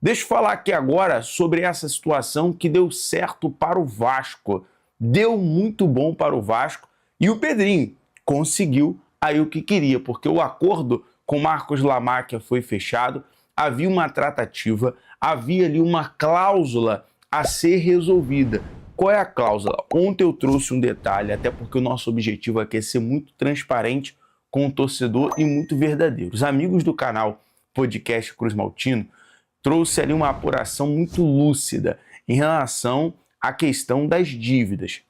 Deixa eu falar aqui agora sobre essa situação que deu certo para o Vasco. Deu muito bom para o Vasco e o Pedrinho conseguiu aí o que queria, porque o acordo com Marcos Lamáquia foi fechado, havia uma tratativa, havia ali uma cláusula a ser resolvida. Qual é a cláusula? Ontem eu trouxe um detalhe, até porque o nosso objetivo aqui é ser muito transparente com o torcedor e muito verdadeiro. Os amigos do canal Podcast Cruz Maltino trouxe ali uma apuração muito lúcida em relação à questão das dívidas.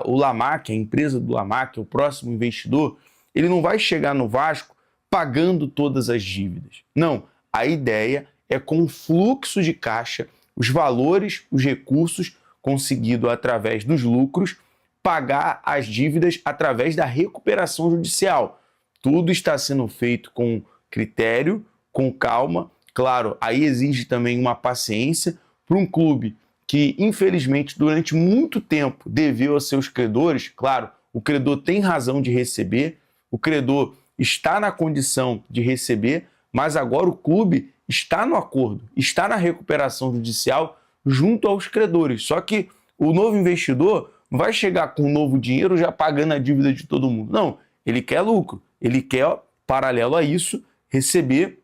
O Lamáquia, a empresa do Lamáquia, o próximo investidor, ele não vai chegar no Vasco pagando todas as dívidas. Não, a ideia é com o fluxo de caixa, os valores, os recursos conseguidos através dos lucros, pagar as dívidas através da recuperação judicial. Tudo está sendo feito com critério, com calma. Claro, aí exige também uma paciência para um clube que, infelizmente, durante muito tempo deveu aos seus credores. Claro, o credor tem razão de receber, o credor está na condição de receber, mas agora o clube está no acordo, está na recuperação judicial junto aos credores. Só que o novo investidor não vai chegar com um novo dinheiro já pagando a dívida de todo mundo. Não, ele quer lucro, ele quer, paralelo a isso, receber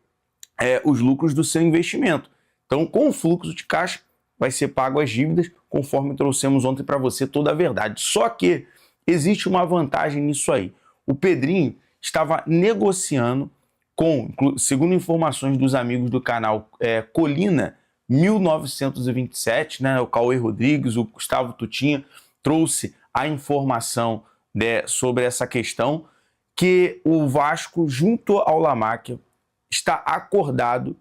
os lucros do seu investimento. Então, com o fluxo de caixa, vai ser pago as dívidas, conforme trouxemos ontem para você toda a verdade. Só que existe uma vantagem nisso aí. O Pedrinho estava negociando com, segundo informações dos amigos do canal Colina 1927, né, o Cauê Rodrigues, o Gustavo Tutinha, trouxe a informação sobre essa questão, que o Vasco, junto ao Lamáquia, está acordado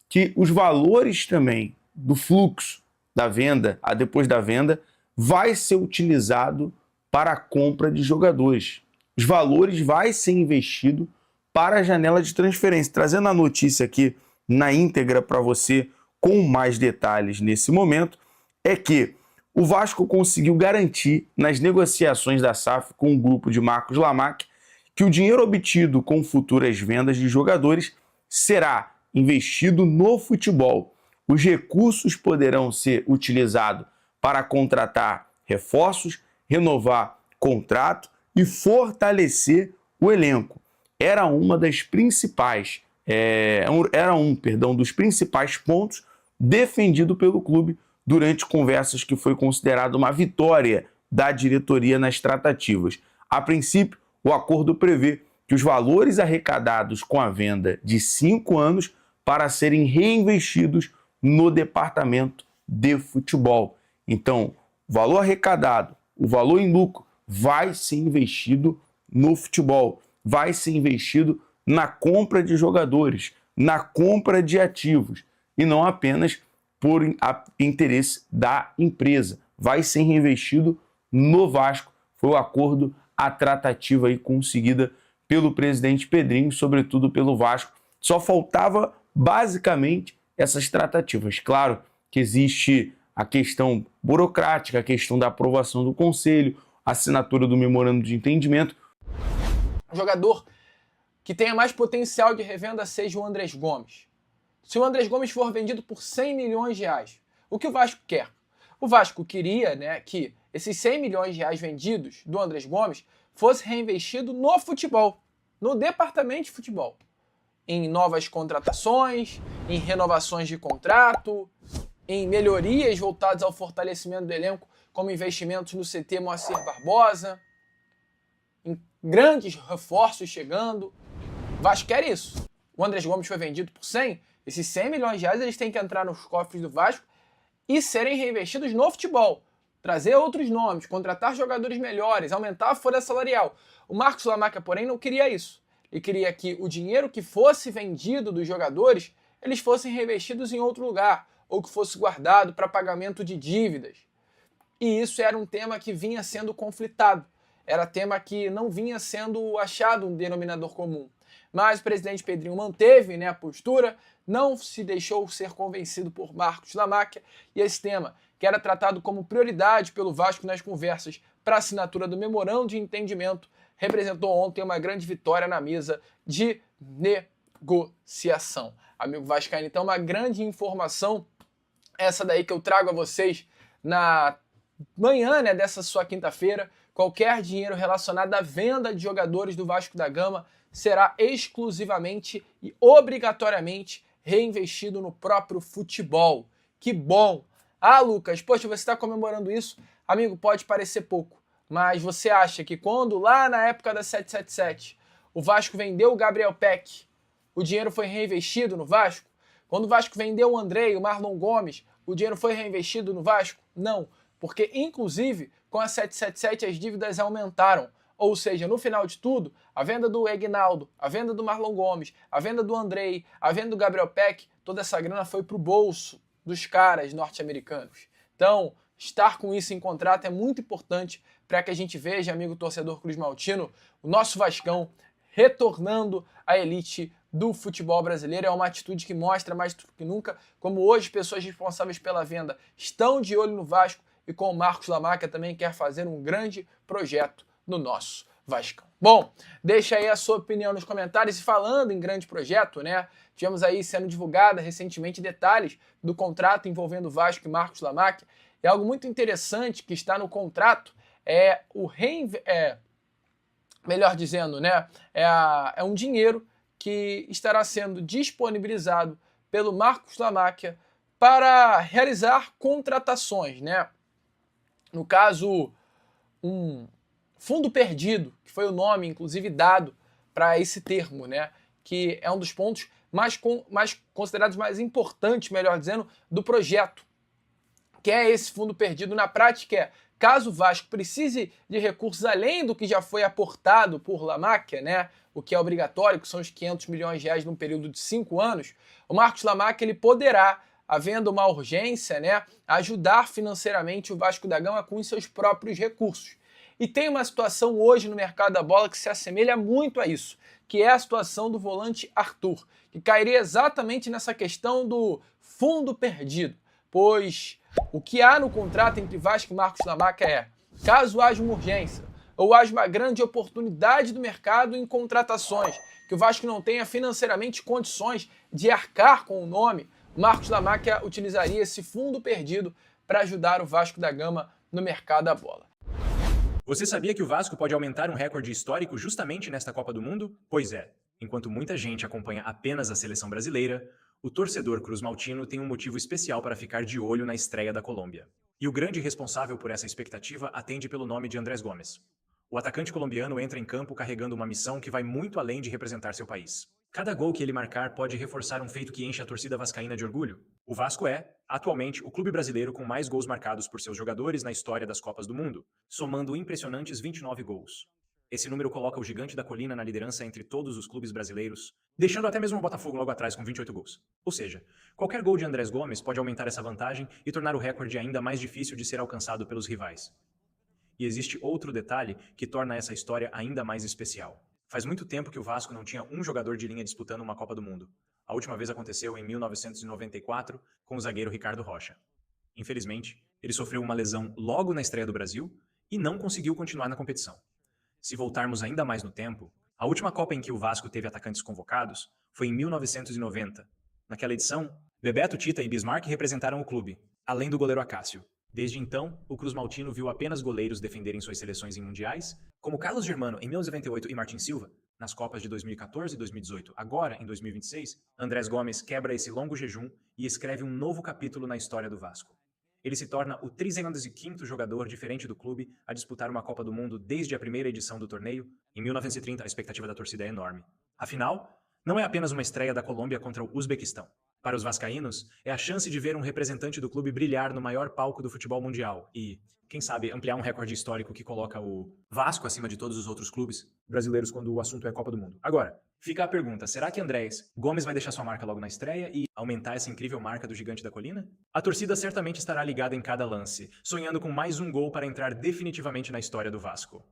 que os valores também do fluxo da venda, depois da venda, vai ser utilizado para a compra de jogadores. Os valores vai ser investido para a janela de transferência. Trazendo a notícia aqui na íntegra para você, com mais detalhes nesse momento, é que o Vasco conseguiu garantir nas negociações da SAF com o grupo de Marcos Lamáquia que o dinheiro obtido com futuras vendas de jogadores será investido no futebol. Os recursos poderão ser utilizados para contratar reforços, renovar contrato e fortalecer o elenco. Era dos principais pontos defendido pelo clube durante conversas que foi considerado uma vitória da diretoria nas tratativas. A princípio, o acordo prevê que os valores arrecadados com a venda de 5 anos para serem reinvestidos no departamento de futebol. Então, o valor arrecadado, o valor em lucro, vai ser investido no futebol, vai ser investido na compra de jogadores, na compra de ativos, e não apenas por interesse da empresa. Vai ser reinvestido no Vasco. Foi o acordo, a tratativa aí conseguida pelo presidente Pedrinho, sobretudo pelo Vasco. Só faltava basicamente essas tratativas. Claro que existe a questão burocrática, a questão da aprovação do conselho, assinatura do memorando de entendimento. O jogador que tenha mais potencial de revenda seja o Andrés Gomes. Se o Andrés Gomes for vendido por 100 milhões de reais, o que o Vasco quer? O Vasco queria, que esses 100 milhões de reais vendidos do Andrés Gomes fosse reinvestido no futebol, no departamento de futebol, em novas contratações, em renovações de contrato, em melhorias voltadas ao fortalecimento do elenco, como investimentos no CT Moacir Barbosa, em grandes reforços chegando. O Vasco quer isso. O Andrés Gomes foi vendido por 100. Esses 100 milhões de reais eles têm que entrar nos cofres do Vasco e serem reinvestidos no futebol. Trazer outros nomes, contratar jogadores melhores, aumentar a folha salarial. O Marcos Lamáquia, porém, não queria isso. Ele queria que o dinheiro que fosse vendido dos jogadores, eles fossem reinvestidos em outro lugar, ou que fosse guardado para pagamento de dívidas. E isso era um tema que vinha sendo conflitado. Era tema que não vinha sendo achado um denominador comum. Mas o presidente Pedrinho manteve a postura, não se deixou ser convencido por Marcos Lamáquia, e esse tema, que era tratado como prioridade pelo Vasco nas conversas para a assinatura do memorando de entendimento, representou ontem uma grande vitória na mesa de negociação. amigo vascaíno. Então, uma grande informação, essa daí que eu trago a vocês na manhã, né, dessa sua quinta-feira. Qualquer dinheiro relacionado à venda de jogadores do Vasco da Gama será exclusivamente e obrigatoriamente reinvestido no próprio futebol. Que bom! Ah, Lucas, poxa, você está comemorando isso? Amigo, pode parecer pouco, mas você acha que quando lá na época da 777 o Vasco vendeu o Gabriel Peck, o dinheiro foi reinvestido no Vasco? Quando o Vasco vendeu o Andrei, o Marlon Gomes, o dinheiro foi reinvestido no Vasco? Não, porque inclusive com a 777 as dívidas aumentaram. Ou seja, no final de tudo, a venda do Egnaldo, a venda do Marlon Gomes, a venda do Andrei, a venda do Gabriel Peck, toda essa grana foi para o bolso dos caras norte-americanos. Então, estar com isso em contrato é muito importante para que a gente veja, amigo torcedor cruzmaltino, o nosso Vascão retornando à elite do futebol brasileiro. É uma atitude que mostra mais do que nunca como hoje pessoas responsáveis pela venda estão de olho no Vasco e com o Marcos Lamáquia também quer fazer um grande projeto no nosso Vascão. Bom, deixa aí a sua opinião nos comentários. E falando em grande projeto, né? Tivemos aí sendo divulgada recentemente detalhes do contrato envolvendo Vasco e Marcos Lamáquia. E algo muito interessante que está no contrato é melhor dizendo, né? É um dinheiro que estará sendo disponibilizado pelo Marcos Lamáquia para realizar contratações, né? No caso, um fundo perdido, que foi o nome, inclusive, dado para esse termo, né? Que é um dos pontos mais considerados mais importantes, melhor dizendo, do projeto. Que é esse fundo perdido na prática, caso o Vasco precise de recursos além do que já foi aportado por Lamáquia, né? O que é obrigatório, que são os 500 milhões de reais num período de 5 anos, o Marcos Lamáquia ele poderá, havendo uma urgência, né, ajudar financeiramente o Vasco da Gama com os seus próprios recursos. E tem uma situação hoje no mercado da bola que se assemelha muito a isso, que é a situação do volante Arthur, que cairia exatamente nessa questão do fundo perdido, pois o que há no contrato entre Vasco e Marcos Lamáquia é, caso haja uma urgência ou haja uma grande oportunidade do mercado em contratações, que o Vasco não tenha financeiramente condições de arcar com o nome, Marcos Lamáquia utilizaria esse fundo perdido para ajudar o Vasco da Gama no mercado da bola. Você sabia que o Vasco pode aumentar um recorde histórico justamente nesta Copa do Mundo? Pois é, enquanto muita gente acompanha apenas a seleção brasileira, o torcedor cruzmaltino tem um motivo especial para ficar de olho na estreia da Colômbia. E o grande responsável por essa expectativa atende pelo nome de Andrés Gomes. O atacante colombiano entra em campo carregando uma missão que vai muito além de representar seu país. Cada gol que ele marcar pode reforçar um feito que enche a torcida vascaína de orgulho. O Vasco é, atualmente, o clube brasileiro com mais gols marcados por seus jogadores na história das Copas do Mundo, somando impressionantes 29 gols. Esse número coloca o Gigante da Colina na liderança entre todos os clubes brasileiros, deixando até mesmo o Botafogo logo atrás com 28 gols. Ou seja, qualquer gol de Andrés Gomes pode aumentar essa vantagem e tornar o recorde ainda mais difícil de ser alcançado pelos rivais. E existe outro detalhe que torna essa história ainda mais especial. Faz muito tempo que o Vasco não tinha um jogador de linha disputando uma Copa do Mundo. A última vez aconteceu em 1994 com o zagueiro Ricardo Rocha. Infelizmente, ele sofreu uma lesão logo na estreia do Brasil e não conseguiu continuar na competição. Se voltarmos ainda mais no tempo, a última Copa em que o Vasco teve atacantes convocados foi em 1990. Naquela edição, Bebeto, Tita e Bismarck representaram o clube, além do goleiro Acácio. Desde então, o cruzmaltino viu apenas goleiros defenderem suas seleções em mundiais, como Carlos Germano em 1998 e Martin Silva, nas Copas de 2014 e 2018. Agora, em 2026, Andrés Gomes quebra esse longo jejum e escreve um novo capítulo na história do Vasco. Ele se torna o 35º jogador diferente do clube a disputar uma Copa do Mundo desde a primeira edição do torneio. Em 1930, a expectativa da torcida é enorme. Afinal, não é apenas uma estreia da Colômbia contra o Uzbequistão. Para os vascaínos, é a chance de ver um representante do clube brilhar no maior palco do futebol mundial e, quem sabe, ampliar um recorde histórico que coloca o Vasco acima de todos os outros clubes brasileiros quando o assunto é Copa do Mundo. Agora, fica a pergunta, será que Andrés Gomes vai deixar sua marca logo na estreia e aumentar essa incrível marca do Gigante da Colina? A torcida certamente estará ligada em cada lance, sonhando com mais um gol para entrar definitivamente na história do Vasco.